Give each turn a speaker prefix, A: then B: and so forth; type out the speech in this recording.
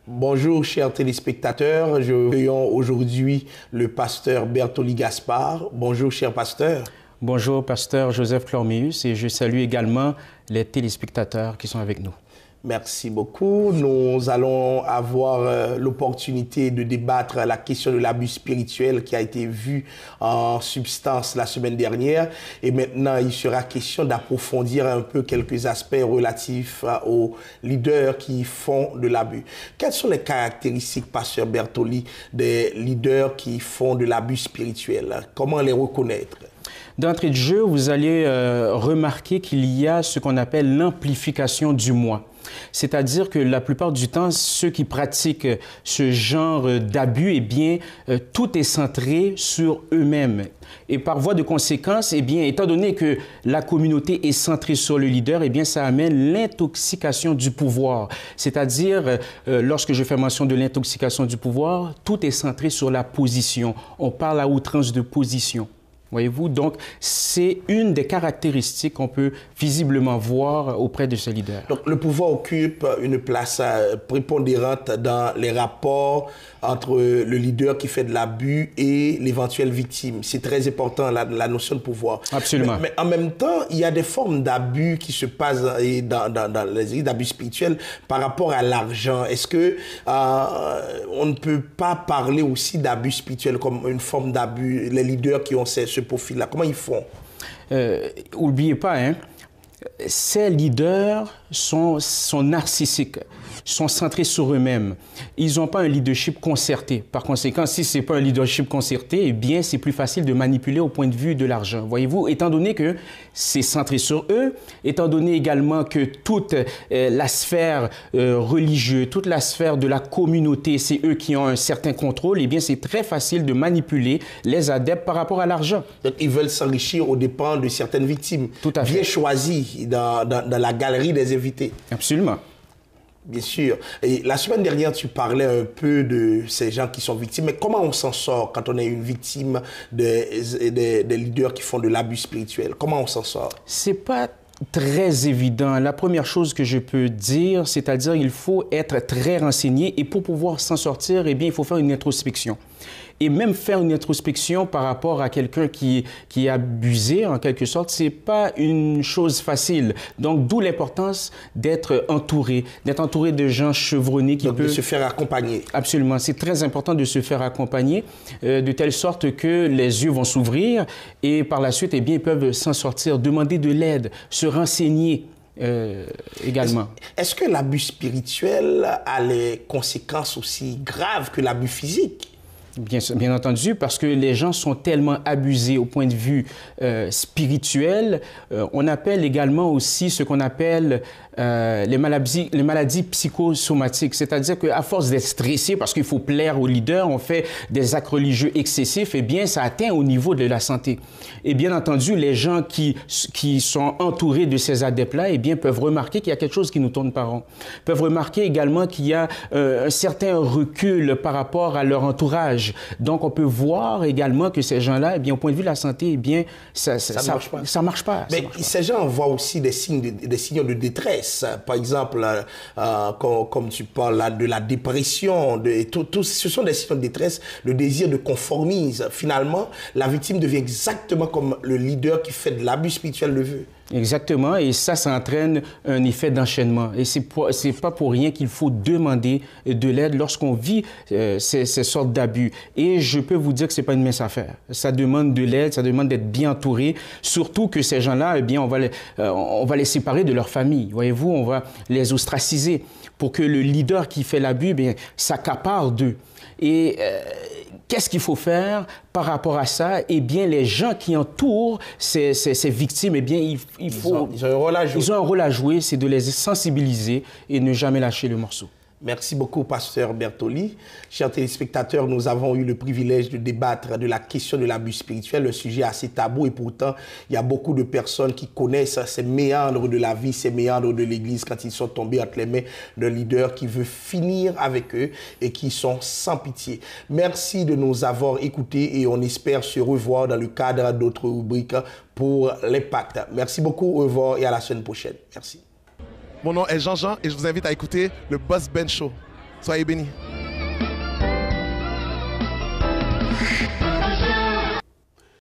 A: Bonjour chers téléspectateurs, je accueillons aujourd'hui le pasteur Bertoli Gaspard. Bonjour cher pasteur.
B: Bonjour pasteur Joseph Clormius et je salue également les téléspectateurs qui sont avec nous.
A: Merci beaucoup. Nous allons avoir l'opportunité de débattre la question de l'abus spirituel qui a été vu en substance la semaine dernière. Et maintenant, il sera question d'approfondir un peu quelques aspects relatifs aux leaders qui font de l'abus. Quelles sont les caractéristiques, pasteur Bertoli, des leaders qui font de l'abus spirituel? Comment les reconnaître?
B: D'entrée de jeu, vous allez remarquer qu'il y a ce qu'on appelle l'amplification du moi. C'est-à-dire que la plupart du temps, ceux qui pratiquent ce genre d'abus, eh bien, tout est centré sur eux-mêmes. Et par voie de conséquence, eh bien, étant donné que la communauté est centrée sur le leader, eh bien, ça amène l'intoxication du pouvoir. C'est-à-dire, lorsque je fais mention de l'intoxication du pouvoir, tout est centré sur la position. On parle à outrance de position. Voyez-vous, donc c'est une des caractéristiques qu'on peut visiblement voir auprès de ce leader.
A: Donc le pouvoir occupe une place prépondérante dans les rapports entre le leader qui fait de l'abus et l'éventuelle victime. C'est très important, la notion de pouvoir.
B: Absolument.
A: Mais en même temps, il y a des formes d'abus qui se passent dans les abus spirituels par rapport à l'argent. Est-ce que on ne peut pas parler aussi d'abus spirituels comme une forme d'abus? Les leaders qui ont ce profil-là, comment ils font?
B: N'oubliez pas, hein, ces leaders sont narcissiques, sont centrés sur eux-mêmes. Ils n'ont pas un leadership concerté. Par conséquent, si ce n'est pas un leadership concerté, eh bien, c'est plus facile de manipuler au point de vue de l'argent. Voyez-vous, étant donné que c'est centré sur eux, étant donné également que toute la sphère religieuse, toute la sphère de la communauté, c'est eux qui ont un certain contrôle, eh bien, c'est très facile de manipuler les adeptes par rapport à l'argent.
A: Donc, ils veulent s'enrichir aux dépens de certaines victimes.
B: Tout à fait.
A: Bien choisies dans la galerie des invités.
B: Absolument.
A: Bien sûr. Et la semaine dernière, tu parlais un peu de ces gens qui sont victimes. Mais comment on s'en sort quand on est une victime des leaders qui font de l'abus spirituel? Comment on s'en sort?
B: C'est pas très évident. La première chose que je peux dire, c'est-à-dire il faut être très renseigné et pour pouvoir s'en sortir, eh bien, il faut faire une introspection. Et même faire une introspection par rapport à quelqu'un qui est abusé, en quelque sorte, c'est pas une chose facile. Donc, d'où l'importance d'être entouré de gens chevronnés qui
A: peuvent... de se faire accompagner.
B: Absolument. C'est très important de se faire accompagner de telle sorte que les yeux vont s'ouvrir et par la suite, eh bien, ils peuvent s'en sortir, demander de l'aide, se renseigner. Également.
A: Est-ce que l'abus spirituel a les conséquences aussi graves que l'abus physique?
B: Bien entendu, parce que les gens sont tellement abusés au point de vue spirituel. On appelle également aussi ce qu'on appelle les maladies psychosomatiques. C'est-à-dire qu'à force d'être stressé, parce qu'il faut plaire au leader, on fait des actes religieux excessifs, eh bien, ça atteint au niveau de la santé. Et bien entendu, les gens qui sont entourés de ces adeptes-là, eh bien, peuvent remarquer qu'il y a quelque chose qui nous tourne par rond. Peuvent remarquer également qu'il y a un certain recul par rapport à leur entourage. Donc, on peut voir également que ces gens-là, eh bien, au point de vue de la santé, eh bien, ça marche pas.
A: Mais ces gens voient aussi des signaux de détresse. Par exemple, comme tu parles là, de la dépression, ce sont des signaux de détresse, le désir de conformisme. Finalement, la victime devient exactement comme le leader qui fait de l'abus spirituel le veut.
B: Exactement, et ça entraîne un effet d'enchaînement. Et c'est pas pour rien qu'il faut demander de l'aide lorsqu'on vit ces sortes d'abus. Et je peux vous dire que c'est pas une mince affaire. Ça demande de l'aide, ça demande d'être bien entouré. Surtout que ces gens-là, eh bien, on va les séparer de leur famille. Voyez-vous, on va les ostraciser pour que le leader qui fait l'abus, eh bien, s'accapare d'eux. Et qu'est-ce qu'il faut faire par rapport à ça? Eh bien, les gens qui entourent ces victimes, eh bien, ils ont un rôle à jouer, c'est de les sensibiliser et ne jamais lâcher le morceau.
A: Merci beaucoup, pasteur Bertoli. Chers téléspectateurs, nous avons eu le privilège de débattre de la question de l'abus spirituel, un sujet assez tabou et pourtant, il y a beaucoup de personnes qui connaissent ces méandres de la vie, ces méandres de l'Église quand ils sont tombés entre les mains d'un leader qui veut finir avec eux et qui sont sans pitié. Merci de nous avoir écoutés et on espère se revoir dans le cadre d'autres rubriques pour l'impact. Merci beaucoup, au revoir et à la semaine prochaine. Merci.
C: Mon nom est Jean-Jean et je vous invite à écouter le Boss Ben Show. Soyez bénis.